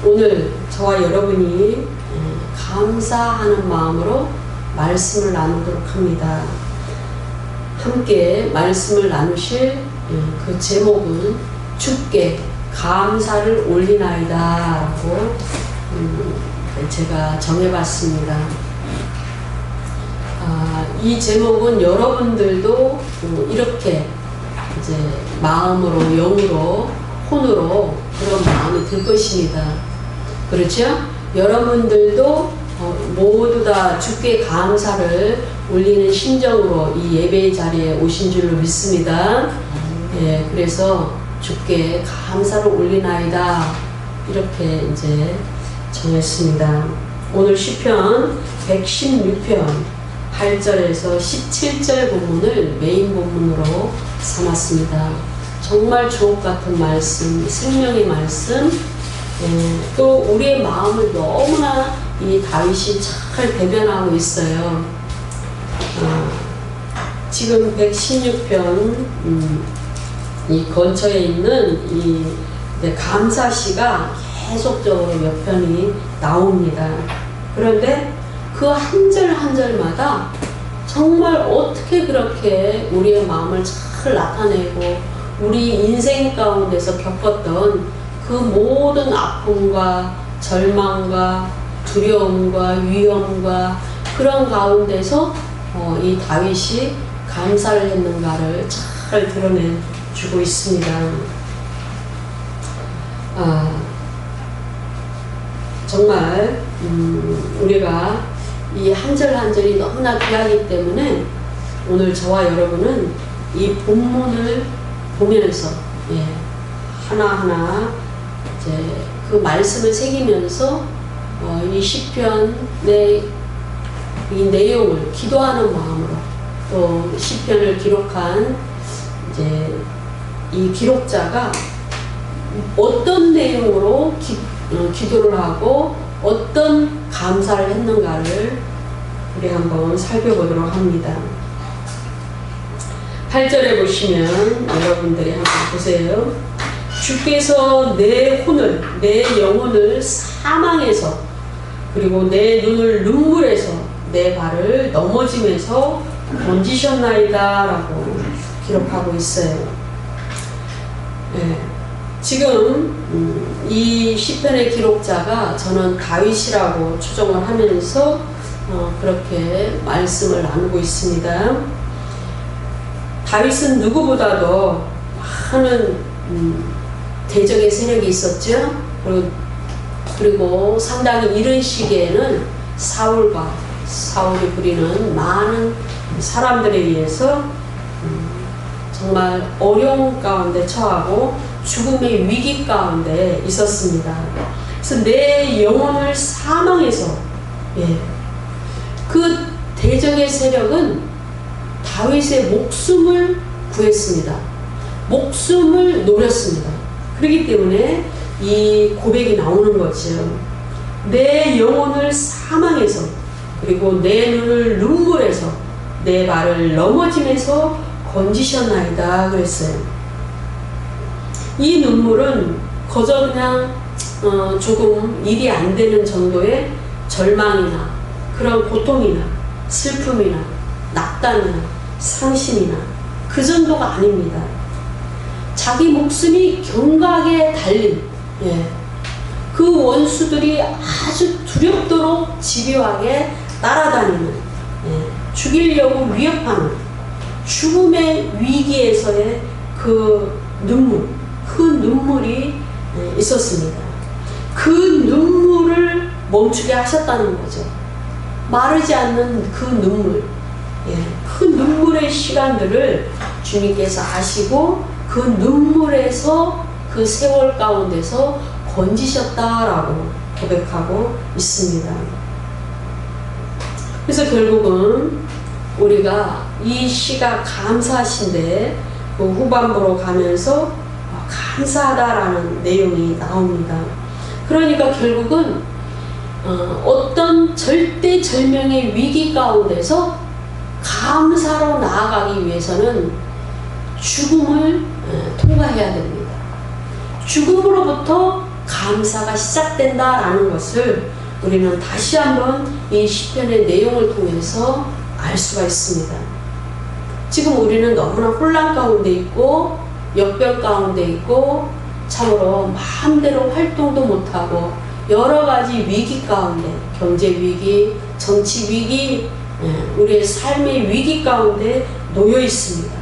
오늘 저와 여러분이 감사하는 마음으로 말씀을 나누도록 합니다. 함께 말씀을 나누실 그 제목은 주께 감사를 올리나이다 라고 제가 정해봤습니다. 이 제목은 여러분들도 이렇게 이제 마음으로, 영으로, 혼으로 그런 마음이 들 것입니다. 그렇죠? 여러분들도 모두 다 주께 감사를 올리는 심정으로 이 예배의 자리에 오신 줄로 믿습니다. 예, 그래서 주께 감사를 올리나이다 이렇게 이제 정했습니다. 오늘 시편 116편 8절에서 17절 본문을 메인 본문으로 삼았습니다. 정말 주옥같은 말씀, 생명의 말씀, 또 우리의 마음을 너무나 이 다윗이 잘 대변하고 있어요. 지금 116편 이 근처에 있는 이 감사시가 계속적으로 몇 편이 나옵니다. 그런데 그 한 절 한 절마다 정말 어떻게 그렇게 우리의 마음을 잘 나타내고 우리 인생 가운데서 겪었던 그 모든 아픔과 절망과 두려움과 위험과 그런 가운데서 이 다윗이 감사를 했는가를 잘 드러내주고 있습니다. 정말 우리가 이 한 절 한 절이 너무나 귀하기 때문에 오늘 저와 여러분은 이 본문을 보면서 하나하나 이제 그 말씀을 새기면서 이 시편의 이 내용을 기도하는 마음으로 또 시편을 기록한 이제 이 기록자가 어떤 내용으로 기도를 하고 어떤 감사를 했는가를 우리 한번 살펴보도록 합니다. 8절에 보시면 여러분들이 한번 보세요. 주께서 내 혼을, 내 영혼을 사망에서 그리고 내 눈을 눈물에서 내 발을 넘어짐에서 건지셨나이다 라고 기록하고 있어요. 지금 이 시편의 기록자가 저는 다윗이라고 추정을 하면서 그렇게 말씀을 나누고 있습니다. 다윗은 누구보다도 많은 대적의 세력이 있었죠. 그리고 상당히 이른 시기에는 사울이 부리는 많은 사람들에 의해서 정말 어려운 가운데 처하고 죽음의 위기 가운데 있었습니다. 그래서 내 영혼을 사망해서 그 대적의 세력은 다윗의 목숨을 구했습니다. 목숨을 노렸습니다. 그렇기 때문에 이 고백이 나오는 거죠. 내 영혼을 사망해서 그리고 내 눈을 눈물에서 내 발을 넘어짐에서 건지셨나이다 그랬어요. 이 눈물은 거저 그냥 조금 일이 안 되는 정도의 절망이나 그런 고통이나 슬픔이나 낙담이나 상심이나 그 정도가 아닙니다. 자기 목숨이 경각에 달린 그 원수들이 아주 두렵도록 집요하게 따라다니는 죽이려고 위협하는 죽음의 위기에서의 그 눈물이 있었습니다. 그 눈물을 멈추게 하셨다는 거죠. 마르지 않는 그 눈물, 그 눈물의 시간들을 주님께서 아시고 그 눈물에서 그 세월 가운데서 건지셨다라고 고백하고 있습니다. 그래서 결국은 우리가 이 시가 감사하신데 그 후반부로 가면서 감사하다라는 내용이 나옵니다. 그러니까 결국은 어떤 절대절명의 위기 가운데서 감사로 나아가기 위해서는 죽음을 통과해야 됩니다. 죽음으로부터 감사가 시작된다라는 것을 우리는 다시 한번 이 시편의 내용을 통해서 알 수가 있습니다. 지금 우리는 너무나 혼란 가운데 있고 역병 가운데 있고 참으로 마음대로 활동도 못하고 여러 가지 위기 가운데, 경제 위기, 정치 위기, 우리의 삶의 위기 가운데 놓여 있습니다.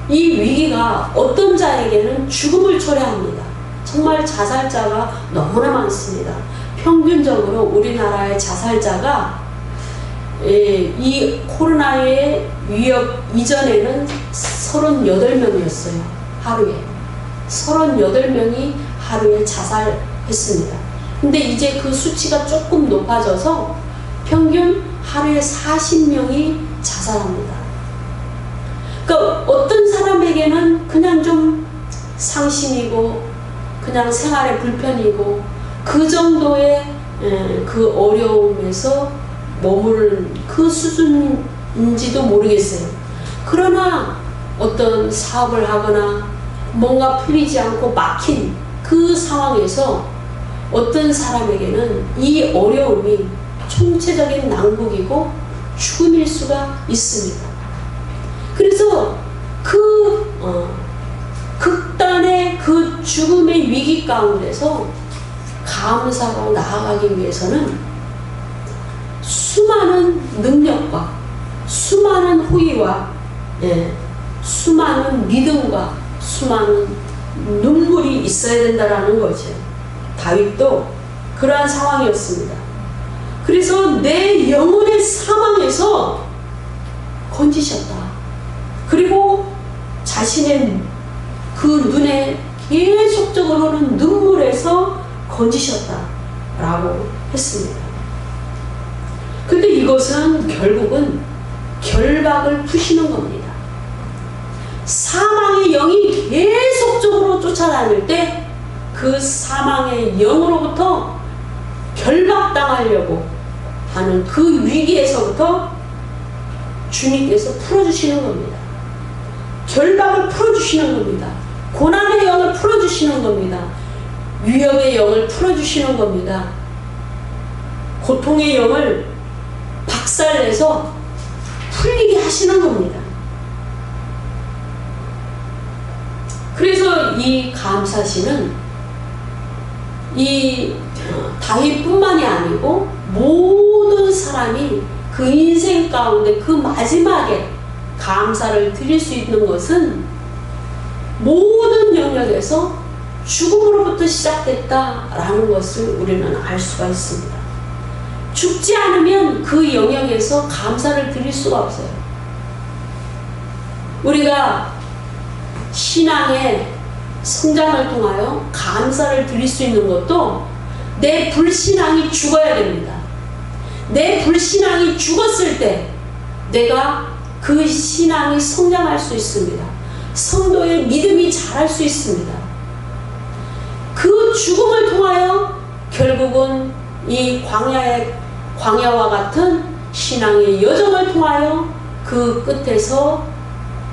이 위기가 어떤 자에게는 죽음을 초래합니다. 정말 자살자가 너무나 많습니다. 평균적으로 우리나라의 자살자가 이 코로나의 위협 이전에는 38명이었어요. 하루에. 38명이 하루에 자살했습니다. 근데 이제 그 수치가 조금 높아져서 평균 하루에 40명이 자살합니다. 그러니까 어떤 사람에게는 그냥 좀 상심이고 그냥 생활에 불편이고 그 정도의 그 어려움에서 머무르는 그 수준인지도 모르겠어요. 그러나 어떤 사업을 하거나 뭔가 풀리지 않고 막힌 그 상황에서 어떤 사람에게는 이 어려움이 총체적인 난국이고 죽음일 수가 있습니다. 그래서 그 극단의 그 죽음의 위기 가운데서 감사로 나아가기 위해서는 수많은 능력과 수많은 후기와 수많은 믿음과 수많은 눈물이 있어야 된다라는 거죠. 다윗도 그러한 상황이었습니다. 그래서 내 영혼의 사망에서 건지셨다. 그리고 자신의 그 눈에 계속적으로 흐르는 눈물에서 건지셨다라고 했습니다. 근데 이것은 결국은 결박을 푸시는 겁니다. 사망의 영이 계속적으로 쫓아다닐 때 그 사망의 영으로부터 결박당하려고 하는 그 위기에서부터 주님께서 풀어주시는 겁니다. 결박을 풀어주시는 겁니다. 고난의 영을 풀어주시는 겁니다. 위협의 영을 풀어주시는 겁니다. 고통의 영을 박살내서 풀리게 하시는 겁니다. 그래서 이 감사시는 이 다윗뿐만이 아니고 모든 사람이 그 인생 가운데 그 마지막에 감사를 드릴 수 있는 것은 모든 영역에서 죽음으로부터 시작됐다라는 것을 우리는 알 수가 있습니다. 죽지 않으면 그 영역에서 감사를 드릴 수가 없어요. 우리가 신앙의 성장을 통하여 감사를 드릴 수 있는 것도 내 불신앙이 죽어야 됩니다. 내 불신앙이 죽었을 때 내가 그 신앙이 성장할 수 있습니다. 성도의 믿음이 자랄 수 있습니다. 그 죽음을 통하여 결국은 이 광야와 같은 신앙의 여정을 통하여 그 끝에서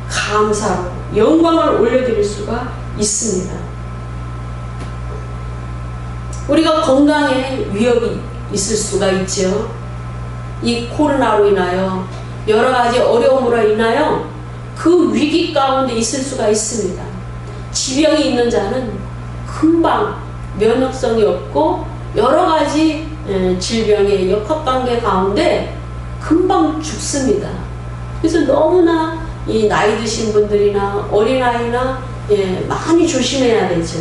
감사로 영광을 올려드릴 수가 있습니다. 우리가 건강에 위협이 있을 수가 있죠. 이 코로나로 인하여 여러 가지 어려움으로 인하여 그 위기 가운데 있을 수가 있습니다. 지병이 있는 자는 금방 면역성이 없고 여러 가지 질병의 역학관계 가운데 금방 죽습니다. 그래서 너무나 이 나이 드신 분들이나 어린아이나 많이 조심해야 되죠.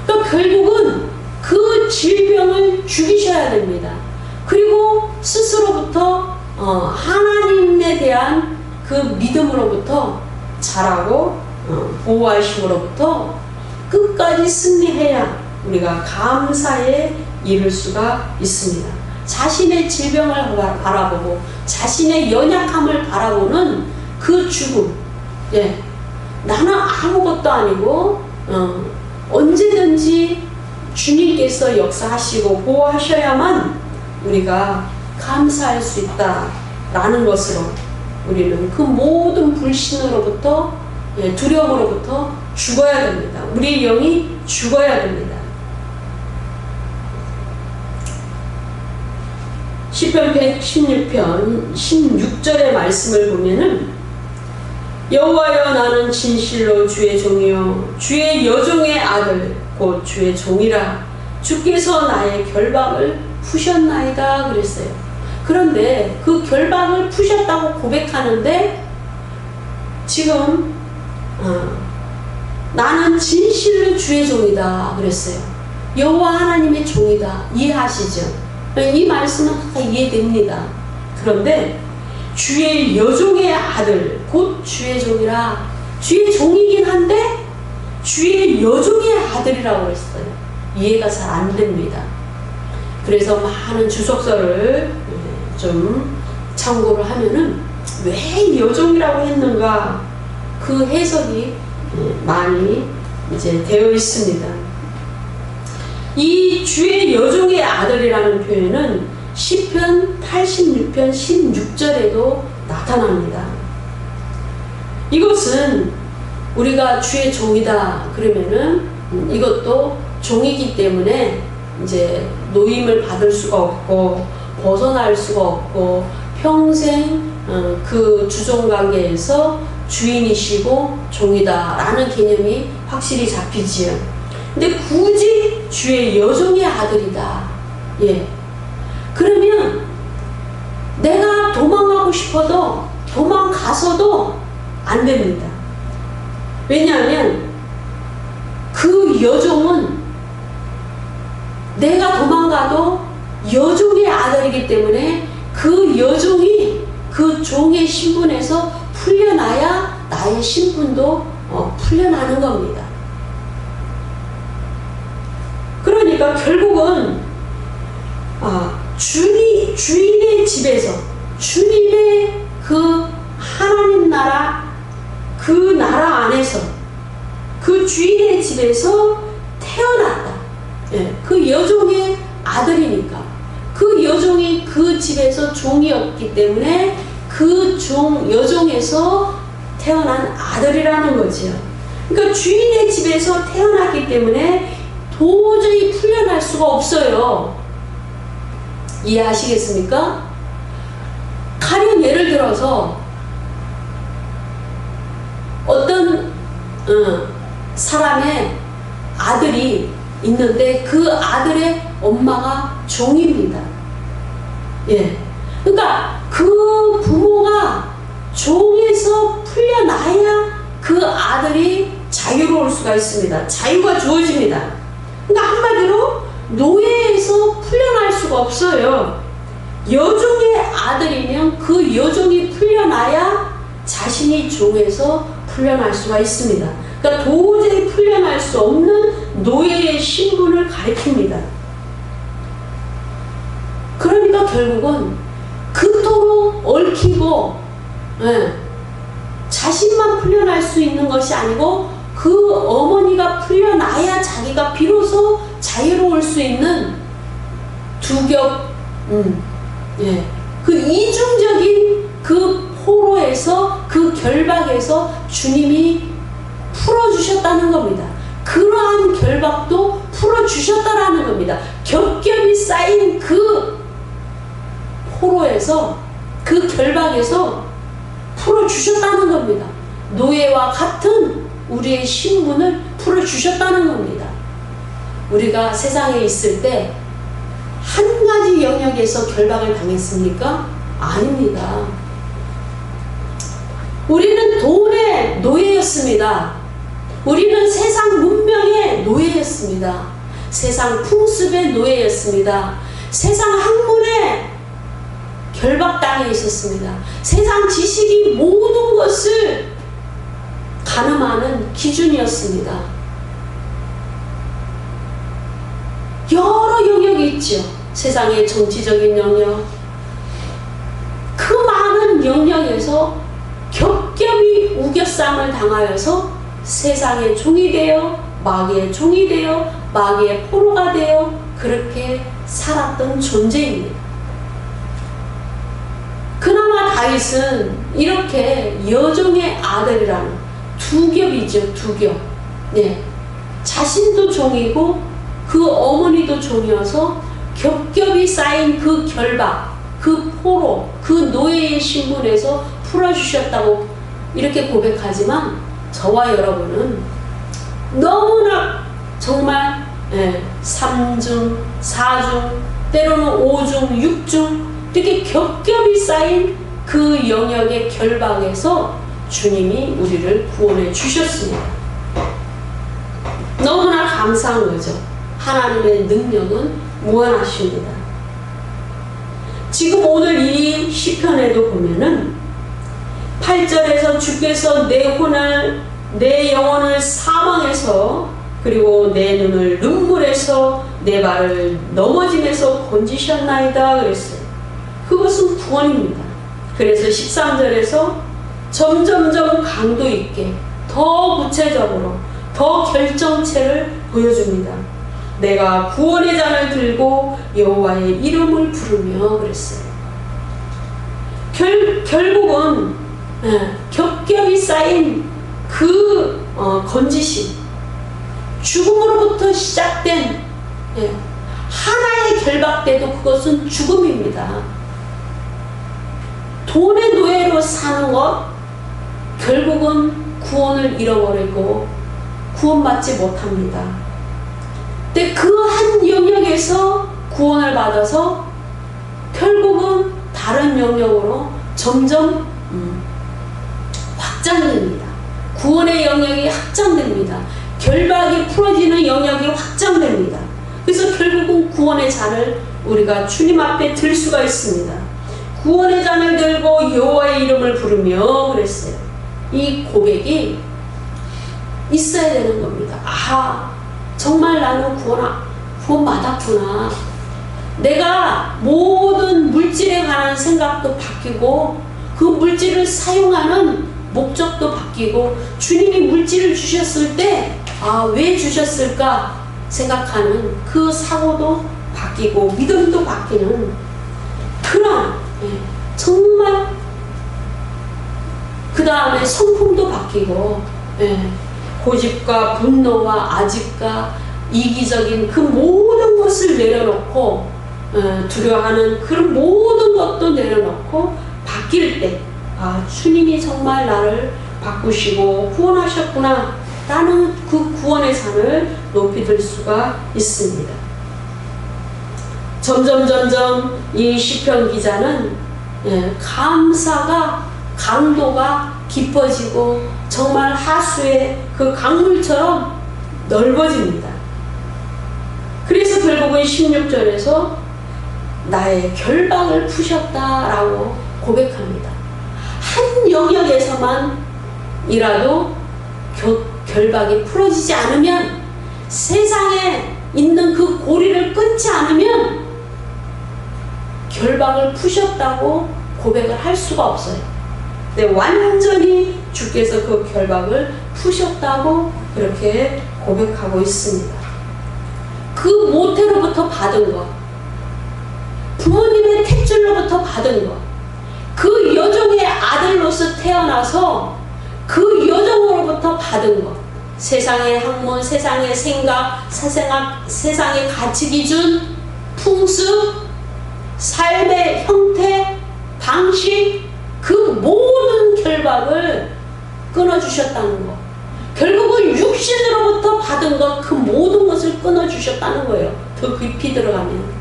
그러니까 결국은 그 질병을 죽이셔야 됩니다. 그리고 스스로부터 하나님에 대한 그 믿음으로부터 자라고 보호하심으로부터 끝까지 승리해야 우리가 감사에 이를 수가 있습니다. 자신의 질병을 바라보고 자신의 연약함을 바라보는 그 죽음, 나는 아무것도 아니고 언제든지 주님께서 역사하시고 보호하셔야만 우리가 감사할 수 있다라는 것으로 우리는 그 모든 불신으로부터 두려움으로부터 죽어야 됩니다. 우리의 영이 죽어야 됩니다. 시편 116편 16절의 말씀을 보면은 여호와여 나는 진실로 주의 종이요 주의 여종의 아들 곧 주의 종이라 주께서 나의 결박을 푸셨나이다 그랬어요. 그런데 그 결박을 푸셨다고 고백하는데 지금 나는 진실로 주의 종이다 그랬어요. 여호와 하나님의 종이다. 이해하시죠? 이 말씀은 다 이해됩니다. 그런데 주의 여종의 아들 곧 주의 종이라 주의 종이긴 한데 주의 여종의 아들이라고 했어요. 이해가 잘 안 됩니다. 그래서 많은 주석서를 좀 참고를 하면은 왜 여종이라고 했는가 그 해석이 많이 이제 되어 있습니다. 이 주의 여종의 아들이라는 표현은 시편 86편 16절에도 나타납니다. 이것은 우리가 주의 종이다 그러면은 이것도 종이기 때문에 이제 노임을 받을 수가 없고 벗어날 수가 없고 평생 그 주종관계에서 주인이시고 종이다라는 개념이 확실히 잡히지요. 근데 굳이 주의 여종의 아들이다. 예. 그러면 내가 도망가고 싶어도 도망가서도 안 됩니다. 왜냐하면 그 여종은 내가 도망가도 여종의 아들이기 때문에 그 여종이 그 종의 신분에서 풀려나야 나의 신분도 풀려나는 겁니다. 그러니까 결국은 주인의 집에서 주님의 그 하나님 나라 그 나라 안에서 그 주인의 집에서 태어났다. 예, 그 여종의 아들이니까 그 여종이 그 집에서 종이었기 때문에 그 여종에서 태어난 아들이라는 거지요. 그러니까 주인의 집에서 태어났기 때문에 도저히 풀려날 수가 없어요. 이해하시겠습니까? 가령 예를 들어서 어떤 사람의 아들이 있는데 그 아들의 엄마가 종입니다. 예. 그러니까 그 부모가 종에서 풀려나야 그 아들이 자유로울 수가 있습니다. 자유가 주어집니다. 그러니까 한마디로 노예에서 풀려날 수가 없어요. 여종의 아들이면 그 여종이 풀려나야 자신이 종에서 풀려날 수가 있습니다. 그러니까 도저히 풀려날 수 없는 노예의 신분을 가리킵니다. 그러니까 결국은 그토록 얽히고 자신만 풀려날 수 있는 것이 아니고 그 어머니가 풀려나야 자기가 비로소 자유로울 수 있는 그 이중적인 그 포로에서 그 결박에서 주님이 풀어주셨다는 겁니다. 그러한 결박도 풀어주셨다라는 겁니다. 겹겹이 쌓인 그 포로에서 그 결박에서 풀어주셨다는 겁니다. 노예와 같은 우리의 신분을 풀어주셨다는 겁니다. 우리가 세상에 있을 때 한 가지 영역에서 결박을 당했습니까? 아닙니다. 우리는 돈의 노예였습니다. 우리는 세상 문명의 노예였습니다. 세상 풍습의 노예였습니다. 세상 학문에 결박당해 있었습니다. 세상 지식이 모든 것을 가늠하는 기준이었습니다. 여러 영역이 있죠. 세상의 정치적인 영역, 그 많은 영역에서 겹겹이 우겨쌈을 당하여서 세상의 종이 되어 마귀의 종이 되어 마귀의 포로가 되어 그렇게 살았던 존재입니다. 그나마 다윗은 이렇게 여종의 아들이라는 두 겹이죠. 두 겹. 네, 자신도 종이고 그 어머니도 종이어서 겹겹이 쌓인 그 결박, 그 포로, 그 노예의 신분에서 풀어주셨다고 이렇게 고백하지만 저와 여러분은 너무나 정말 3중, 4중, 때로는 5중, 6중 이렇게 겹겹이 쌓인 그 영역의 결박에서 주님이 우리를 구원해 주셨습니다. 너무나 감사한 거죠. 하나님의 능력은 무한하십니다. 지금 오늘 이 시편에도 보면은 8절에서 주께서 내 영혼을 사망에서 그리고 내 눈을 눈물에서 내 발을 넘어짐에서 건지셨나이다 그랬어요. 그것은 구원입니다. 그래서 13절에서 점점점 강도 있게 더 구체적으로 더 결정체를 보여줍니다. 내가 구원의 잔을 들고 여호와의 이름을 부르며 그랬어요. 결국은 겹겹이 쌓인 그 건지심, 죽음으로부터 시작된 하나의 결박돼도 그것은 죽음입니다. 돈의 노예로 사는 것 결국은 구원을 잃어버리고 구원받지 못합니다. 근데 그 한 영역에서 구원을 받아서 결국은 다른 영역으로 점점 확장됩니다. 구원의 영역이 확장됩니다. 결박이 풀어지는 영역이 확장됩니다. 그래서 결국은 구원의 잔을 우리가 주님 앞에 들 수가 있습니다. 구원의 잔을 들고 여호와의 이름을 부르며 그랬어요. 이 고백이 있어야 되는 겁니다. 아, 정말 나는 구원받았구나. 내가 모든 물질에 관한 생각도 바뀌고 그 물질을 사용하는 목적도 바뀌고 주님이 물질을 주셨을 때 왜 주셨을까 생각하는 그 사고도 바뀌고 믿음도 바뀌는 그런 정말 그 다음에 성품도 바뀌고 고집과 분노와 아집과 이기적인 그 모든 것을 내려놓고 두려워하는 그런 모든 것도 내려놓고 바뀔 때 주님이 정말 나를 바꾸시고 구원하셨구나 라는 그 구원의 산을 높이 들 수가 있습니다. 점점 이 시편 기자는 감사가 강도가 깊어지고 정말 하수의 그 강물처럼 넓어집니다. 그래서 결국은 16절에서 나의 결박을 푸셨다라고 고백합니다. 한 영역에서만이라도 결박이 풀어지지 않으면, 세상에 있는 그 고리를 끊지 않으면 결박을 푸셨다고 고백을 할 수가 없어요. 근데 완전히 주께서 그 결박을 푸셨다고 그렇게 고백하고 있습니다. 그 모태로부터 받은 것, 부모님의 탯줄로부터 받은 것, 그 여종의 아들로서 태어나서 그 여종으로부터 받은 것, 세상의 학문, 세상의 생각, 세상의 가치 기준, 풍습, 삶의 형태, 방식, 그 모든 결박을 끊어주셨다는 것, 결국은 육신으로부터 받은 것, 그 모든 것을 끊어주셨다는 거예요. 더 깊이 들어가면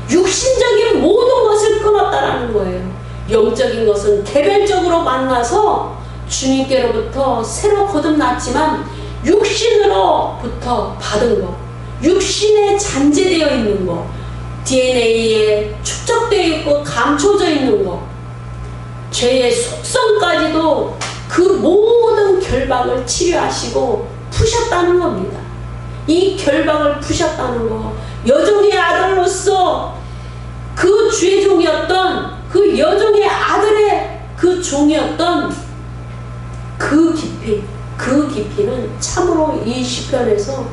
육신적인 모든 것을 끊었다라는 거예요. 영적인 것은 개별적으로 만나서 주님께로부터 새로 거듭났지만 육신으로부터 받은 것, 육신에 잠재되어 있는 것, DNA에 축적되어 있고 감춰져 있는 것, 죄의 속성까지도 그 모든 결박을 치료하시고 푸셨다는 겁니다. 이 결박을 푸셨다는 것, 여종의 아들로서 그 주의 종이었던, 그 여종의 아들의 그 종이었던 그 깊이는 참으로 이 시편에서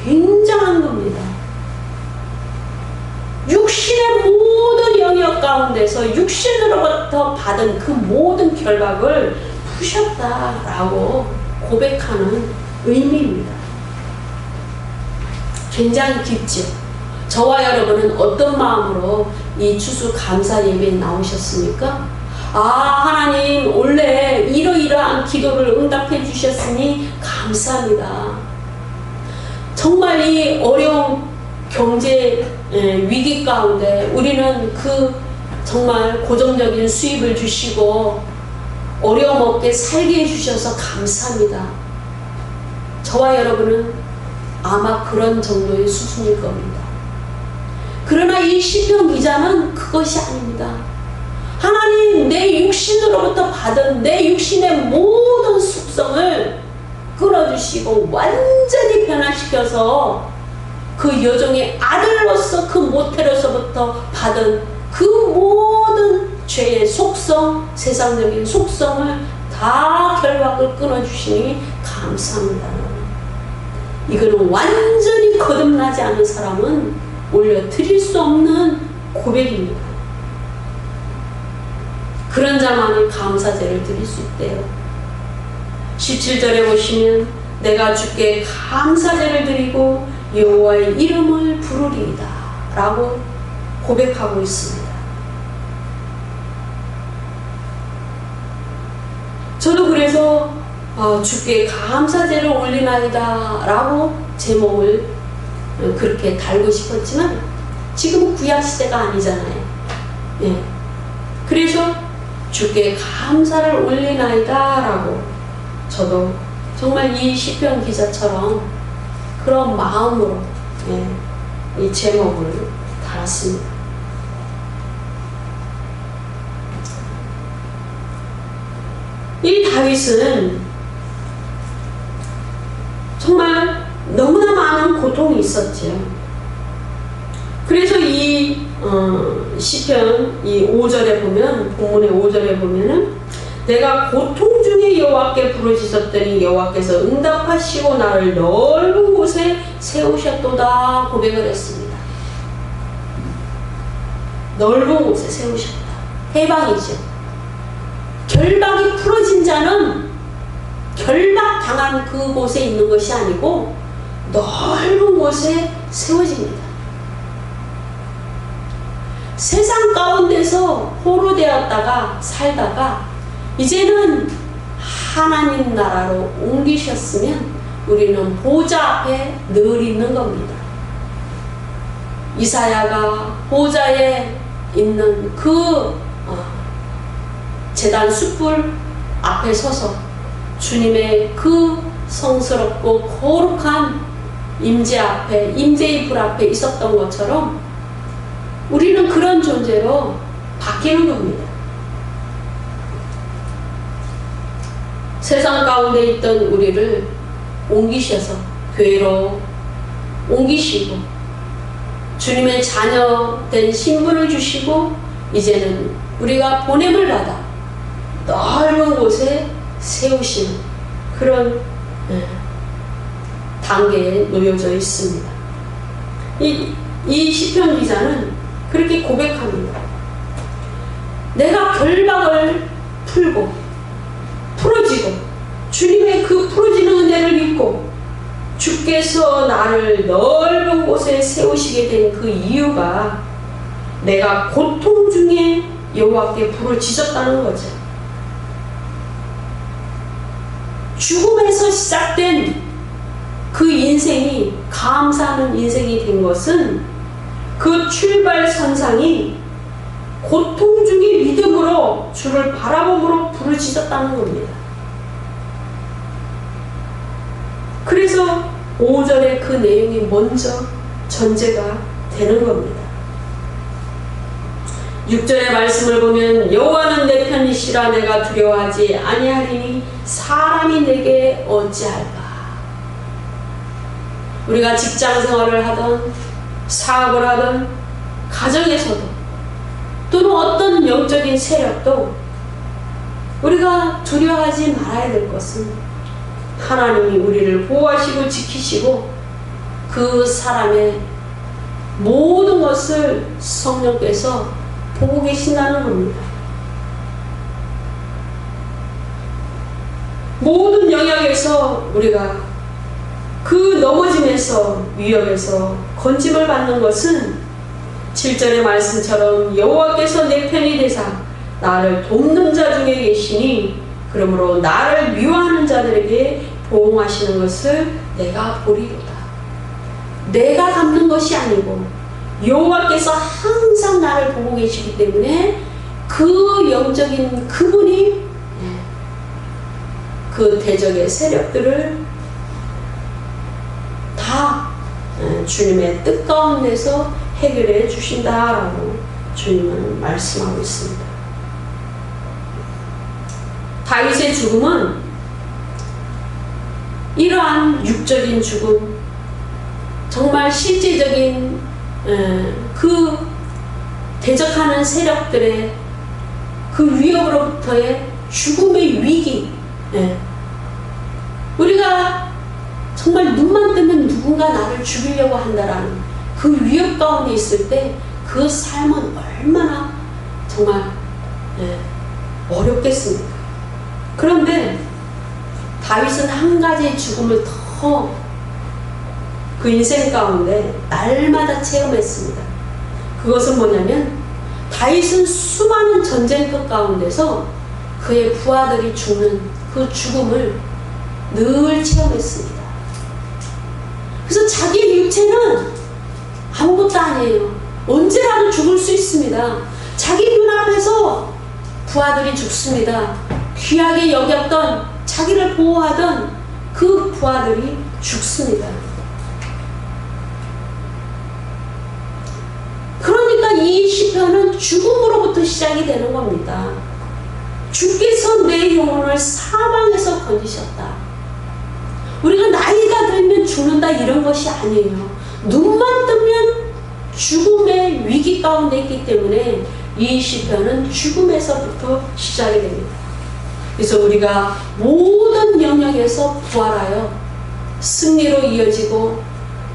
굉장한 겁니다. 육신의 모든 영역 가운데서 육신으로부터 받은 그 모든 결박을 푸셨다라고 고백하는 의미입니다. 굉장히 깊죠. 저와 여러분은 어떤 마음으로 이 추수감사 예배에 나오셨습니까? 아, 하나님 원래 이러이러한 기도를 응답해 주셨으니 감사합니다. 정말 이 어려운 경제 위기 가운데 우리는 그 정말 고정적인 수입을 주시고 어려움 없게 살게 해주셔서 감사합니다. 저와 여러분은 아마 그런 정도의 수준일 겁니다. 그러나 이 시편 기자는 그것이 아닙니다. 하나님, 내 육신으로부터 받은 내 육신의 모든 속성을 끊어주시고 완전히 변화시켜서 그 여종의 아들로서 그 모태로서부터 받은 그 모든 죄의 속성, 세상적인 속성을 다 결박을 끊어주시니 감사합니다. 이거는 완전히 거듭나지 않은 사람은 올려 드릴 수 없는 고백입니다. 그런 자만이 감사제를 드릴 수 있대요. 17절에 보시면 내가 주께 감사제를 드리고 여호와의 이름을 부르리이다 라고 고백하고 있습니다. 저도 그래서 주께 감사제를 올리나이다 라고 제목을 그렇게 달고 싶었지만 지금 구약시대가 아니잖아요. 예. 그래서 주께 감사를 올리나이다 라고 저도 정말 이 시편 기자처럼 그런 마음으로 이 제목을 달았습니다. 이 다윗은 정말 너무나 많은 고통이 있었죠. 그래서 이 시편 이 5절에 보면, 본문의 5절에 보면은 내가 고통 중에 여호와께 부르짖었더니 여호와께서 응답하시고 나를 넓은 곳에 세우셨도다 고백을 했습니다. 넓은 곳에 세우셨다. 해방이죠. 결박이 풀어진 자는 결박당한 그곳에 있는 것이 아니고 넓은 곳에 세워집니다. 세상 가운데서 포로되었다가 살다가 이제는 하나님 나라로 옮기셨으면 우리는 보좌 앞에 늘 있는 겁니다. 이사야가 보좌에 있는 그 제단 숯불 앞에 서서 주님의 그 성스럽고 거룩한 임재 앞에, 임재의 불 앞에 있었던 것처럼 우리는 그런 존재로 바뀌는 겁니다. 세상 가운데 있던 우리를 옮기셔서 교회로 옮기시고 주님의 자녀된 신분을 주시고 이제는 우리가 보냄을 받아 넓은 곳에 세우시는 그런 단계에 놓여져 있습니다. 이 시편 기자는 그렇게 고백합니다. 내가 결박을 풀고 풀어지고 주님의 그 풀어지는 은혜를 믿고 주께서 나를 넓은 곳에 세우시게 된 그 이유가 내가 고통 중에 여호와께 부르짖었다는 거죠. 죽음에서 시작된 그 인생이 감사하는 인생이 된 것은 그 출발선상이 고통 중에 믿음으로 주를 바라봄으로 부르짖었다는 겁니다. 그래서 5절의 그 내용이 먼저 전제가 되는 겁니다. 6절의 말씀을 보면 여호와는 내 편이시라 내가 두려워하지 아니하리니 사람이 내게 어찌할까. 우리가 직장 생활을 하던 사업을 하던 가정에서도 또는 어떤 영적인 세력도 우리가 두려워하지 말아야 될 것은 하나님이 우리를 보호하시고 지키시고 그 사람의 모든 것을 성령께서 보고 계신다는 겁니다. 모든 영역에서 우리가 그 넘어짐에서 위협에서 건짐을 받는 것은 7절의 말씀처럼 여호와께서 내 편이 되사 나를 돕는 자 중에 계시니 그러므로 나를 미워하는 자들에게 보응하시는 것을 내가 보리로다. 내가 갚는 것이 아니고 여호와께서 항상 나를 보고 계시기 때문에 그 영적인 그분이 그 대적의 세력들을 다 주님의 뜻 가운데서 해결해 주신다라고 주님은 말씀하고 있습니다. 다윗의 죽음은 이러한 육적인 죽음, 정말 실제적인 그 대적하는 세력들의 그 위협으로부터의 죽음의 위기, 우리가 정말 눈만 뜨면 누군가 나를 죽이려고 한다라는 그 위협 가운데 있을 때 그 삶은 얼마나 정말 어렵겠습니까? 그런데 다윗은 한 가지의 죽음을 더 그 인생 가운데 날마다 체험했습니다. 그것은 뭐냐면 다윗은 수많은 전쟁터 가운데서 그의 부하들이 죽는 그 죽음을 늘 체험했습니다. 그래서 자기의 육체는 아무것도 아니에요. 언제라도 죽을 수 있습니다. 자기 눈앞에서 부하들이 죽습니다. 귀하게 여겼던, 자기를 보호하던 그 부하들이 죽습니다. 그러니까 이 시편은 죽음으로부터 시작이 되는 겁니다. 주께서 내 영혼을 사망에서 건지셨다. 우리가 나이가 들면 죽는다 이런 것이 아니에요. 눈만 뜨면 죽음의 위기 가운데 있기 때문에 이 시편은 죽음에서부터 시작이 됩니다. 그래서 우리가 모든 영역에서 부활하여 승리로 이어지고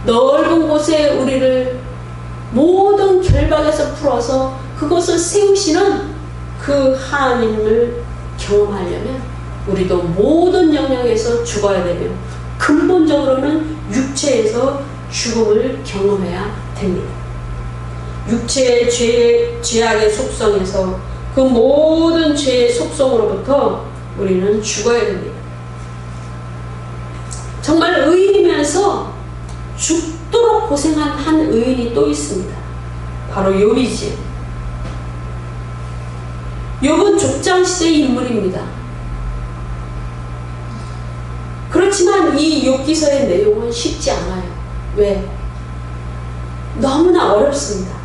넓은 곳에 우리를 모든 결박에서 풀어서 그것을 세우시는 그 하나님을 경험하려면 우리도 모든 영역에서 죽어야 되며 근본적으로는 육체에서 죽음을 경험해야 됩니다. 육체의 죄악의 속성에서 그 모든 죄의 속성으로부터 우리는 죽어야 됩니다. 정말 의인이면서 죽도록 고생한 한 의인이 또 있습니다. 바로 욥이지요. 욥은 족장시대의 인물입니다. 그렇지만 이 욥기서의 내용은 쉽지 않아요. 왜? 너무나 어렵습니다.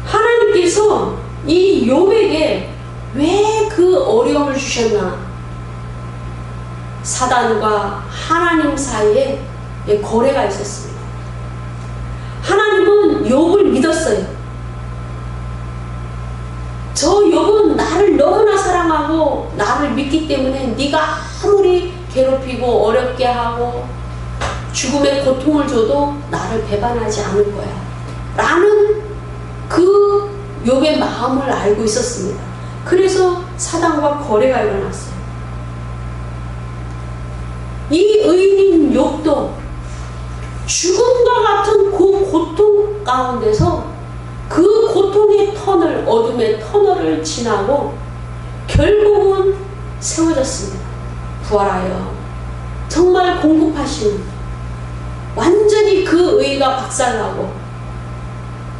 하나님께서 이 욥에게 왜 그 어려움을 주셨나? 사단과 하나님 사이에 거래가 있었습니다. 하나님은 욥을 믿었어요. 저 욥은 나를 너무나 사랑하고 나를 믿기 때문에 네가 아무리 괴롭히고 어렵게 하고 죽음의 고통을 줘도 나를 배반하지 않을 거야 라는 그 욥의 마음을 알고 있었습니다. 그래서 사단과 거래가 일어났어요. 이 의인인 욥도 죽음과 같은 그 고통 가운데서 그 고통의 터널, 어둠의 터널을 지나고 결국은 세워졌습니다. 부활하여 정말 공급하시는, 완전히 그 의가 박살나고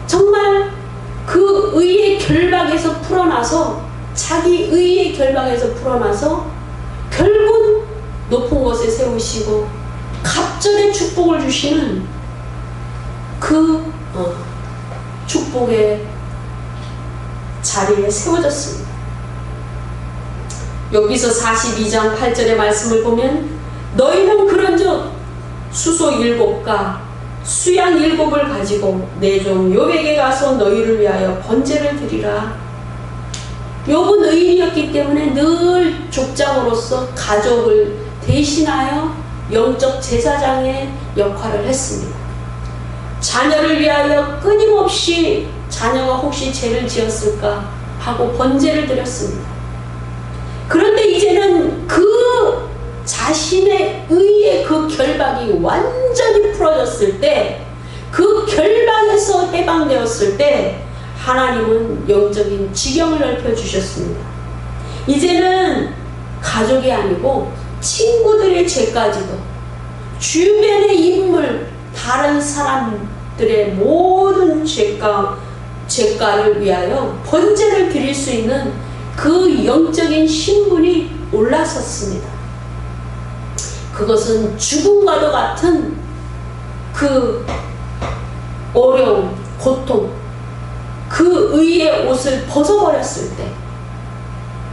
정말 그 의의 결박에서 풀어나서, 자기 의의 결박에서 풀어나서 결국 높은 곳에 세우시고 갑절의 축복을 주시는 그 축복의 자리에 세워졌습니다. 여기서 42장 8절의 말씀을 보면 너희는 그런즉 수소 7과 수양 7을 가지고 내 종 욥에게 가서 너희를 위하여 번제를 드리라. 욥은 의인이었기 때문에 늘 족장으로서 가족을 대신하여 영적 제사장의 역할을 했습니다. 자녀를 위하여 끊임없이 자녀가 혹시 죄를 지었을까 하고 번제를 드렸습니다. 그런데 이제는 그 자신의 의의 그 결박이 완전히 풀어졌을 때, 그 결박에서 해방되었을 때 하나님은 영적인 지경을 넓혀주셨습니다. 이제는 가족이 아니고 친구들의 죄까지도, 주변의 인물, 다른 사람들의 모든 죄가를 위하여 번제를 드릴 수 있는 그 영적인 신분이 올라섰습니다. 그것은 죽음과도 같은 그 어려움, 고통, 그 의의 옷을 벗어버렸을 때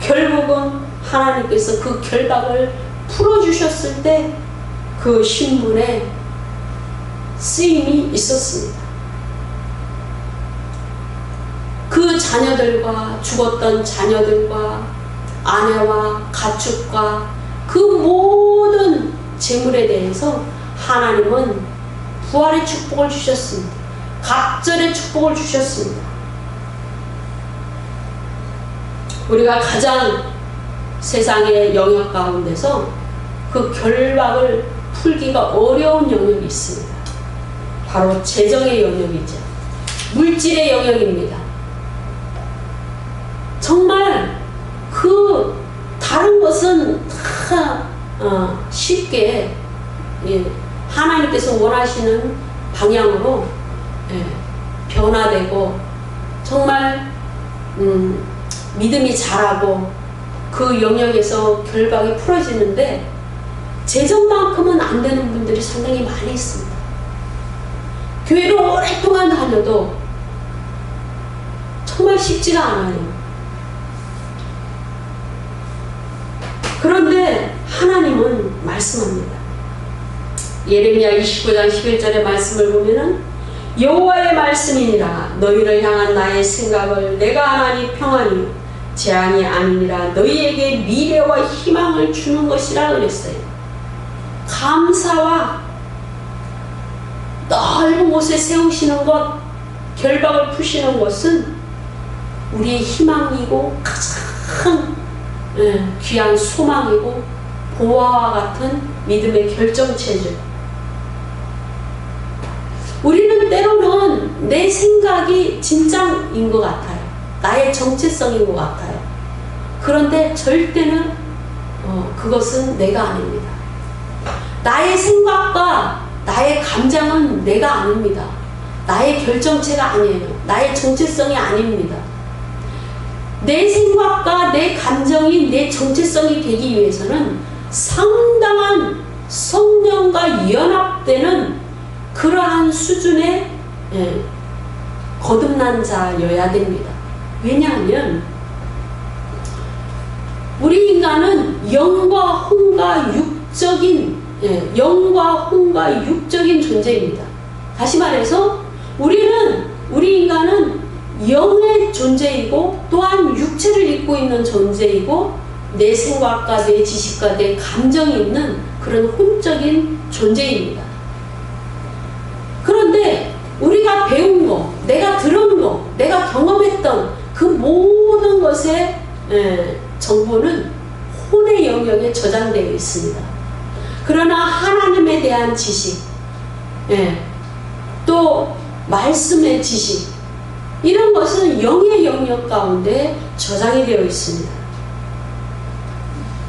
결국은 하나님께서 그 결박을 풀어주셨을 때 그 신분에 쓰임이 있었습니다. 그 자녀들과, 죽었던 자녀들과 아내와 가축과 그 모든 재물에 대해서 하나님은 부활의 축복을 주셨습니다. 갑절의 축복을 주셨습니다. 우리가 가장 세상의 영역 가운데서 그 결박을 풀기가 어려운 영역이 있습니다. 바로 재정의 영역이죠. 물질의 영역입니다. 정말 그 다른 것은 다 쉽게 하나님께서 원하시는 방향으로 변화되고 정말 믿음이 자라고 그 영역에서 결박이 풀어지는데 재정만큼은 안 되는 분들이 상당히 많이 있습니다. 교회를 오랫동안 다녀도 정말 쉽지가 않아요. 그런데 하나님은 말씀합니다. 예레미야 29장 11절의 말씀을 보면은 여호와의 말씀이니라 너희를 향한 나의 생각을 내가 하나니 평안이요 재앙이 아니니라 너희에게 미래와 희망을 주는 것이라 그랬어요. 감사와 넓은 곳에 세우시는 것, 결박을 푸시는 것은 우리의 희망이고 가장 귀한 소망이고 보화와 같은 믿음의 결정체죠. 우리는 때로는 내 생각이 진짜인 것 같아요. 나의 정체성인 것 같아요. 그런데 절대는 그것은 내가 아닙니다. 나의 생각과 나의 감정은 내가 아닙니다. 나의 결정체가 아니에요. 나의 정체성이 아닙니다. 내 생각과 내 감정이 내 정체성이 되기 위해서는 상당한 성령과 연합되는 그러한 수준의 거듭난 자여야 됩니다. 왜냐하면 우리 인간은 영과 혼과 육적인 존재입니다. 다시 말해서 우리 인간은 영의 존재이고 또한 육체를 입고 있는 존재이고 내 생각과 내 지식과 내 감정이 있는 그런 혼적인 존재입니다. 그런데 우리가 배운 거, 내가 들은 거, 내가 경험했던 그 모든 것의 정보는 혼의 영역에 저장되어 있습니다. 그러나 하나님에 대한 지식, 또 말씀의 지식, 이런 것은 영의 영역 가운데 저장이 되어 있습니다.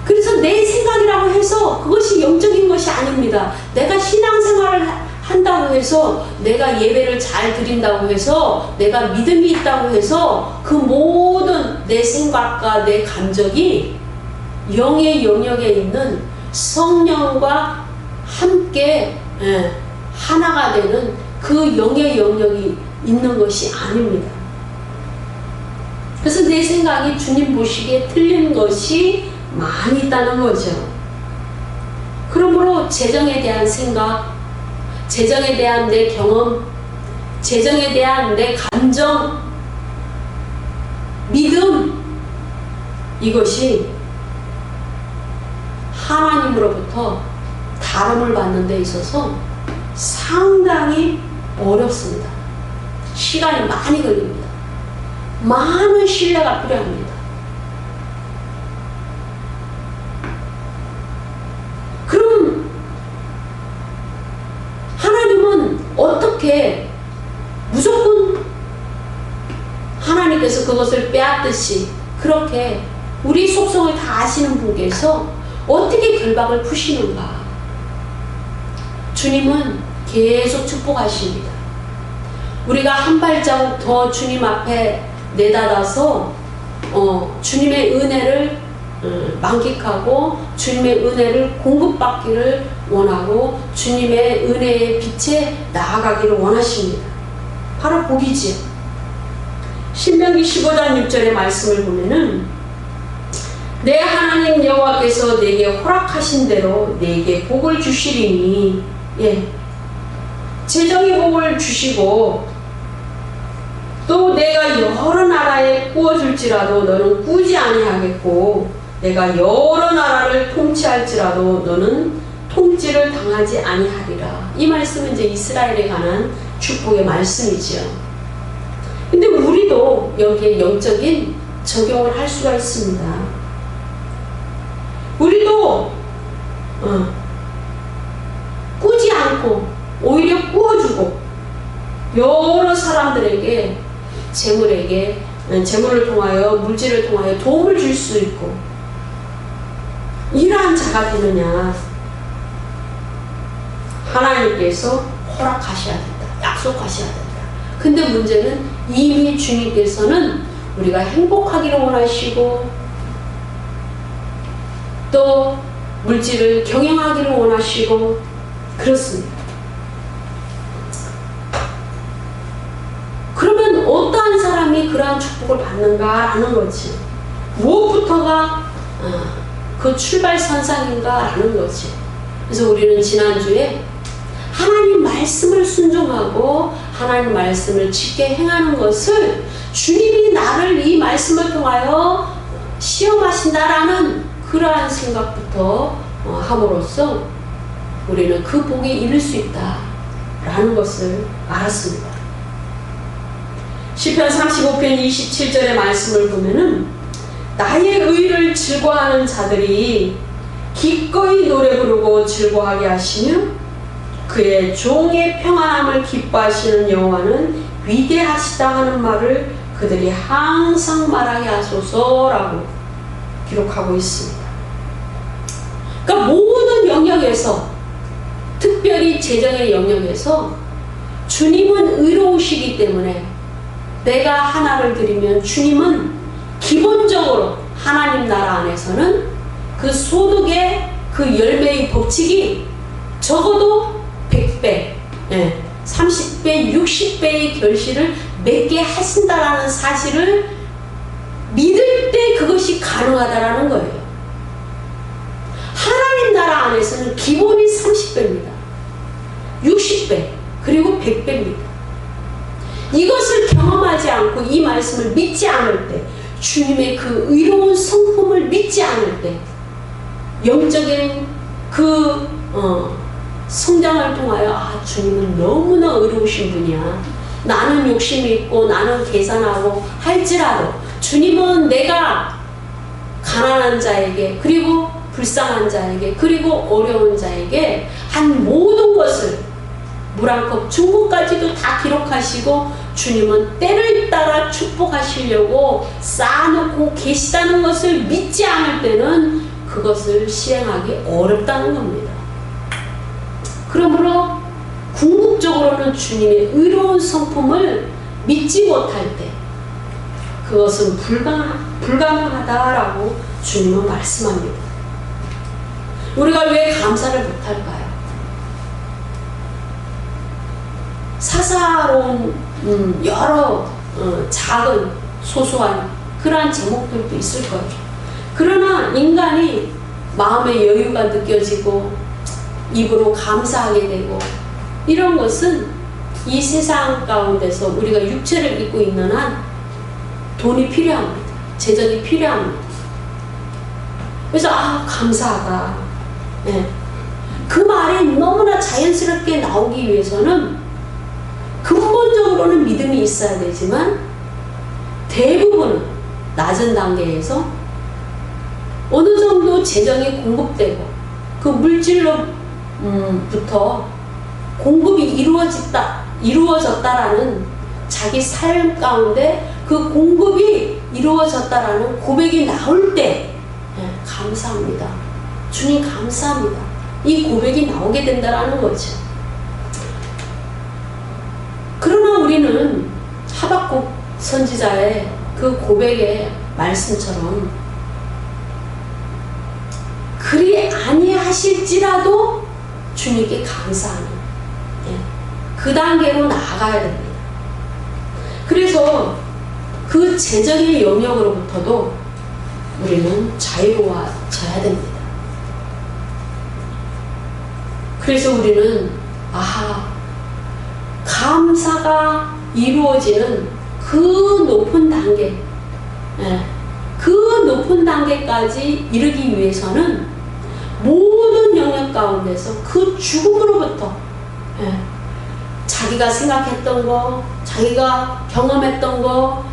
그래서 내 생각이라고 해서 그것이 영적인 것이 아닙니다. 내가 신앙생활을 한다고 해서, 내가 예배를 잘 드린다고 해서, 내가 믿음이 있다고 해서 그 모든 내 생각과 내 감정이 영의 영역에 있는 성령과 함께 하나가 되는 그 영의 영역이 있는 것이 아닙니다. 그래서 내 생각이 주님 보시기에 틀린 것이 많이 있다는 거죠. 그러므로 재정에 대한 생각, 재정에 대한 내 경험, 재정에 대한 내 감정, 믿음, 이것이 하나님으로부터 다름을 받는 데 있어서 상당히 어렵습니다. 시간이 많이 걸립니다. 많은 신뢰가 필요합니다. 그럼 무조건 하나님께서 그것을 빼앗듯이 그렇게 우리 속성을 다 아시는 분께서 어떻게 결박을 푸시는가? 주님은 계속 축복하십니다. 우리가 한 발자국 더 주님 앞에 내닫아서 주님의 은혜를 만끽하고 주님의 은혜를 공급받기를 원하고 주님의 은혜의 빛에 나아가기를 원하십니다. 바로 복이지요. 신명기 15장 6절의 말씀을 보면은 내 하나님 여호와께서 내게 허락하신 대로 내게 복을 주시리니, 재정의 복을 주시고 또 내가 여러 나라에 꾸어줄지라도 너는 꾸지 아니하겠고 내가 여러 나라를 통치할지라도 너는 통치를 당하지 아니하리라. 이 말씀은 이제 이스라엘에 관한 축복의 말씀이지요. 근데 우리도 여기에 영적인 적용을 할 수가 있습니다. 우리도 꾸지 않고 오히려 꾸어주고 여러 사람들에게 재물을 통하여 물질을 통하여 도움을 줄 수 있고 이러한 자가 되느냐? 하나님께서 허락하셔야 된다. 약속하셔야 된다. 근데 문제는 이미 주님께서는 우리가 행복하기를 원하시고 또 물질을 경영하기를 원하시고 그렇습니다. 그러면 어떠한 사람이 그러한 축복을 받는가라는 거지. 무엇부터가 그 출발선상인가라는 거지. 그래서 우리는 지난주에 하나님 말씀을 순종하고 하나님 말씀을 지켜 행하는 것을 주님이 나를 이 말씀을 통하여 시험하신다라는 그러한 생각부터 함으로써 우리는 그 복에 이를 수 있다라는 것을 알았습니다. 시편 35편 27절의 말씀을 보면은 나의 의를 즐거워하는 자들이 기꺼이 노래 부르고 즐거워하게 하시며 그의 종의 평안함을 기뻐하시는 여호와는 위대하시다 하는 말을 그들이 항상 말하게 하소서라고 기록하고 있습니다. 그러니까 모든 영역에서 특별히 재정의 영역에서 주님은 의로우시기 때문에 내가 하나를 드리면 주님은 기본적으로 하나님 나라 안에서는 그 소득의 그 열매의 법칙이 적어도 100배, 30배, 60배의 결실을 맺게 하신다라는 사실을 믿을 때 그것이 가능하다라는 거예요. 하나님 나라 안에서는 기본이 30배입니다. 60배, 그리고 100배입니다. 이것을 경험하지 않고 이 말씀을 믿지 않을 때, 주님의 그 의로운 성품을 믿지 않을 때, 영적인 그 성장을 통하여 주님은 너무나 의로우신 분이야. 나는 욕심이 있고 나는 계산하고 할지라도 주님은 내가 가난한 자에게 그리고 불쌍한 자에게 그리고 어려운 자에게 한 모든 것을 물 한 컵 중국까지도 다 기록하시고 주님은 때를 따라 축복하시려고 쌓아놓고 계시다는 것을 믿지 않을 때는 그것을 시행하기 어렵다는 겁니다. 그러므로 궁극적으로는 주님의 의로운 성품을 믿지 못할 때 그것은 불가능하다라고 주님은 말씀합니다. 우리가 왜 감사를 못할까요? 사사로운 여러 작은 소소한 그러한 제목들도 있을 거예요. 그러나 인간이 마음의 여유가 느껴지고 입으로 감사하게 되고 이런 것은 이 세상 가운데서 우리가 육체를 입고 있는 한 돈이 필요합니다. 재정이 필요합니다. 그래서 감사하다. 그 말이 너무나 자연스럽게 나오기 위해서는 근본적으로는 믿음이 있어야 되지만 대부분은 낮은 단계에서 어느 정도 재정이 공급되고 그 물질로부터 공급이 이루어졌다라는 자기 삶 가운데 그 공급이 이루어졌다라는 고백이 나올 때 감사합니다. 주님 감사합니다. 이 고백이 나오게 된다라는 거죠. 그러나 우리는 하박국 선지자의 그 고백의 말씀처럼 그리 아니하실지라도 주님께 감사하는 그 단계로 나아가야 됩니다. 그래서 그 재정의 영역으로부터도 우리는 자유로워져야 됩니다. 그래서 우리는 감사가 이루어지는 그 높은 단계, 그 높은 단계까지 이르기 위해서는 모든 영역 가운데서 그 죽음으로부터 자기가 생각했던 거, 자기가 경험했던 거,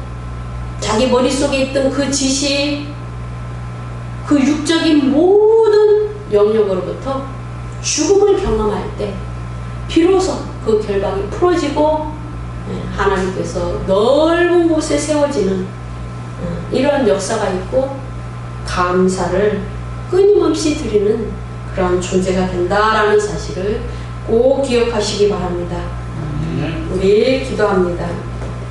자기 머릿속에 있던 그 지식, 그 육적인 모든 영역으로부터 죽음을 경험할 때 비로소 그 결박이 풀어지고 하나님께서 넓은 곳에 세워지는 이런 역사가 있고 감사를 끊임없이 드리는 그런 존재가 된다라는 사실을 꼭 기억하시기 바랍니다. 우리 기도합니다.